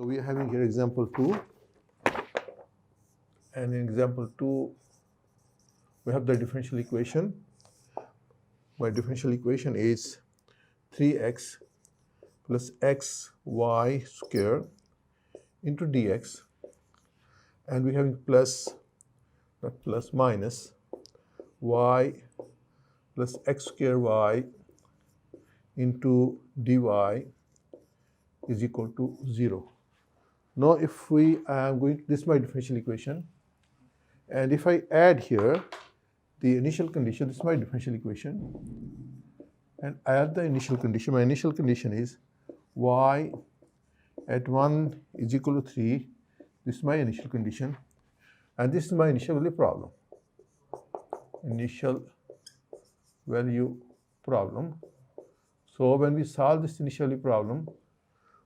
So we are having here example 2, and in example 2 we have the differential equation. My differential equation is 3x plus xy square into dx, and we're having plus, not plus, minus y plus x square y into dy is equal to 0. Now if we are going, this is my differential equation, and if I add here the initial condition, this is my differential equation, and I add the initial condition. My initial condition is y at 1 is equal to 3. This is my initial condition, and this is my initial value problem. Initial value problem. So when we solve this initial value problem,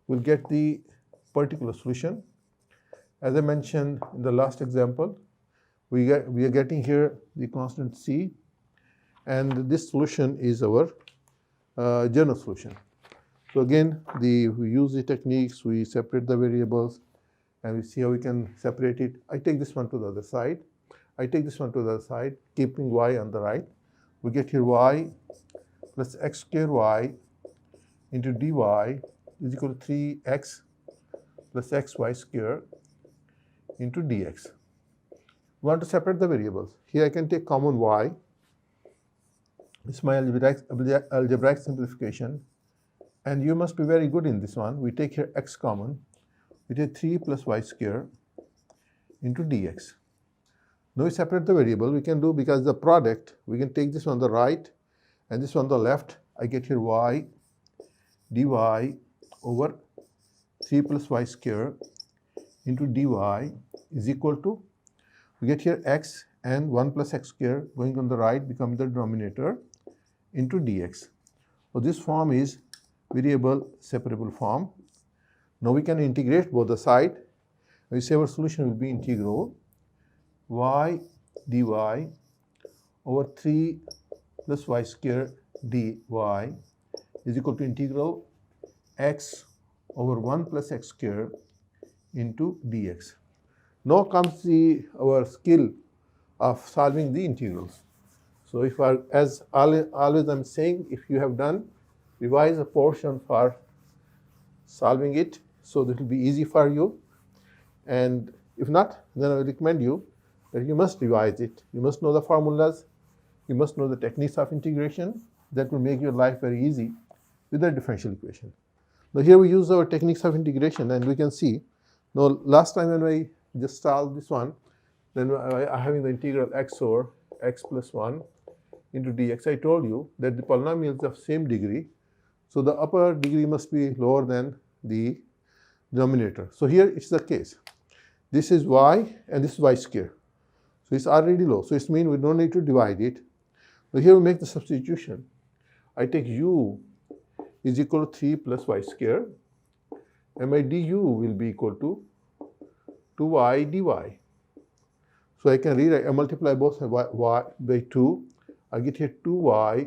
we'll get the particular solution. As I mentioned in the last example, we are getting here the constant c, and this solution is our general solution. So again, we use the techniques, we separate the variables, and we see how we can separate it. I take this one to the other side. I take this one to the other side, keeping y on the right. We get here y plus x square y into dy is equal to 3x plus xy square into dx. We want to separate the variables. Here I can take common y. This is my algebraic simplification, and you must be very good in this one. We take here x common. We take 3 plus y square into dx. Now we separate the variable. We can do, because the product, we can take this on the right and this on the left. I get here y dy over 3 plus y square into dy is equal to, we get here x, and 1 plus x square going on the right becomes the denominator, into dx. So this form is variable separable form. Now we can integrate both the side. We say our solution will be integral y dy over 3 plus y square dy is equal to integral x over 1 plus x square into dx. Now comes our skill of solving the integrals. So if as always I'm saying, if you have done, revise a portion for solving it, so that will be easy for you. And if not, then I will recommend you that you must revise it. You must know the formulas, you must know the techniques of integration. That will make your life very easy with the differential equation. Now here we use our techniques of integration, and we can see, now last time when I just solved this one, then I having the integral x over x plus 1 into dx, I told you that the polynomials of same degree, so the upper degree must be lower than the denominator. So here it's the case. This is y and this is y square. So it's already low. So it means we don't need to divide it. So here we make the substitution. I take u is equal to 3 plus y square, and my du will be equal to 2y dy. So I can rewrite, I multiply both y by 2. I get here 2y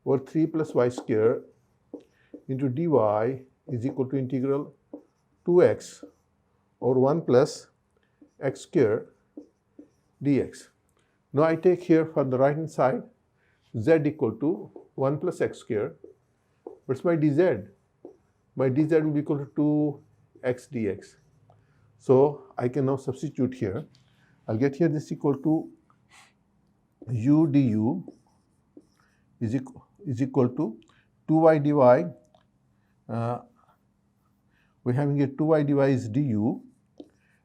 over 3 plus y square into dy is equal to integral 2x over 1 plus x square dx. Now I take here for the right hand side z equal to 1 plus x square. What's my dz? My dz will be equal to 2x dx. So I can now substitute here. I'll get here this equal to u du is equal to 2y dy. We're having here 2y dy is du,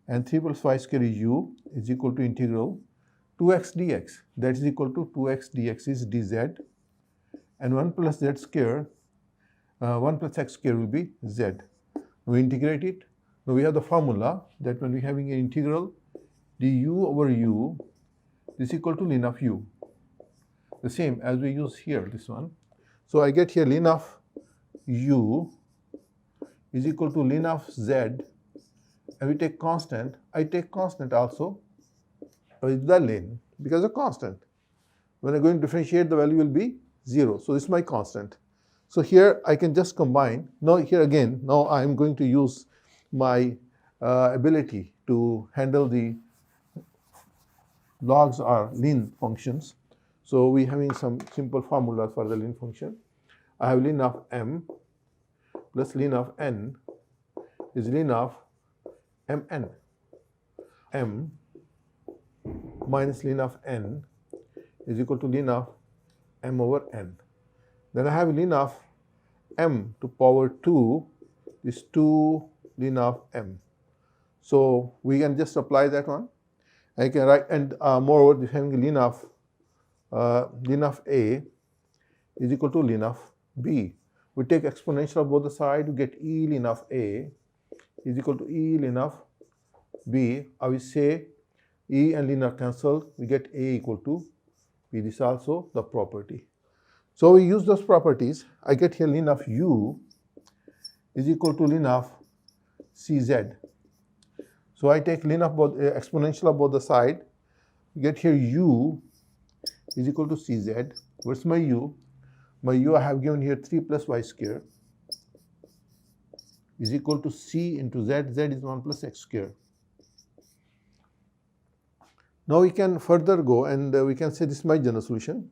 and 3 plus y square is u is equal to integral 2x dx. That is equal to 2x dx is dz, and 1 plus z square, 1 plus x square will be z. We integrate it. Now we have the formula that when we're having an integral du over u is equal to ln of u, the same as we use here, this one. So I get here ln of u is equal to ln of z, and we take constant. I take constant also with the ln, because a constant. When I'm going to differentiate, the value will be 0. So this is my constant. So here I can just combine. Now here again, now I'm going to use my ability to handle the logs or ln functions. So we having some simple formulas for the ln function. I have ln of m plus ln of n is ln of mn. M minus ln of n is equal to ln of m over n. Then I have ln of m to power 2 is 2 ln of m. So we can just apply that one. I can write, and moreover, having ln of a is equal to ln of b. We take exponential of both the sides to get e ln of a is equal to e ln of b. I will say e and ln are cancelled. We get a equal to b. This is also the property. So we use those properties. I get here ln of u is equal to ln of cz. So I take ln of both exponential of both the side. Get here u is equal to cz. What's my u? My u I have given here 3 plus y square is equal to c into z. Z is 1 plus x square. Now we can further go and we can say this is my general solution.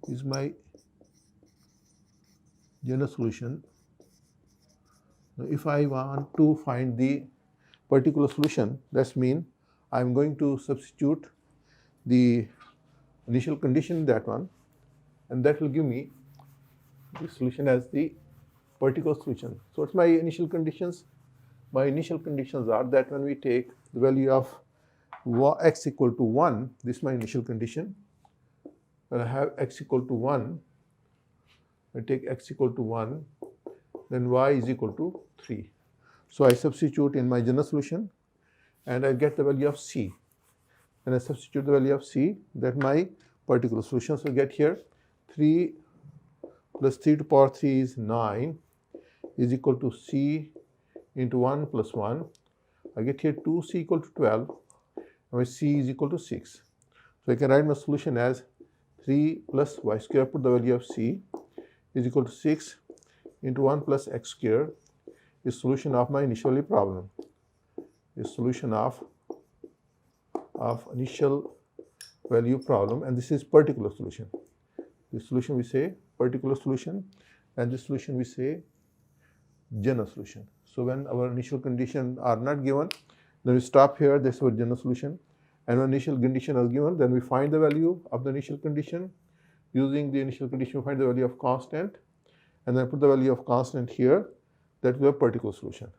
This is my general solution. Now if I want to find the particular solution, that means I am going to substitute the initial condition in that one, and that will give me the solution as the particular solution. So what's my initial conditions? My initial conditions are that when we take the value of x equal to 1, this is my initial condition. When I have x equal to 1, I take x equal to 1, then y is equal to 3. So I substitute in my general solution and I get the value of c. When I substitute the value of c, that my particular solution. So get here 3 plus 3 to the power 3 is 9 is equal to c into 1 plus 1. I get here 2c equal to 12, and my c is equal to 6. So I can write my solution as 3 plus y square, put the value of c is equal to 6 into 1 plus x square is solution of my initial problem. Is solution of initial value problem, and this is particular solution. This solution we say particular solution, and this solution we say general solution. So when our initial conditions are not given, then we stop here. This is our general solution. And when initial condition is given, then we find the value of the initial condition. Using the initial condition, we find the value of constant, and then put the value of constant here. That will be a particular solution.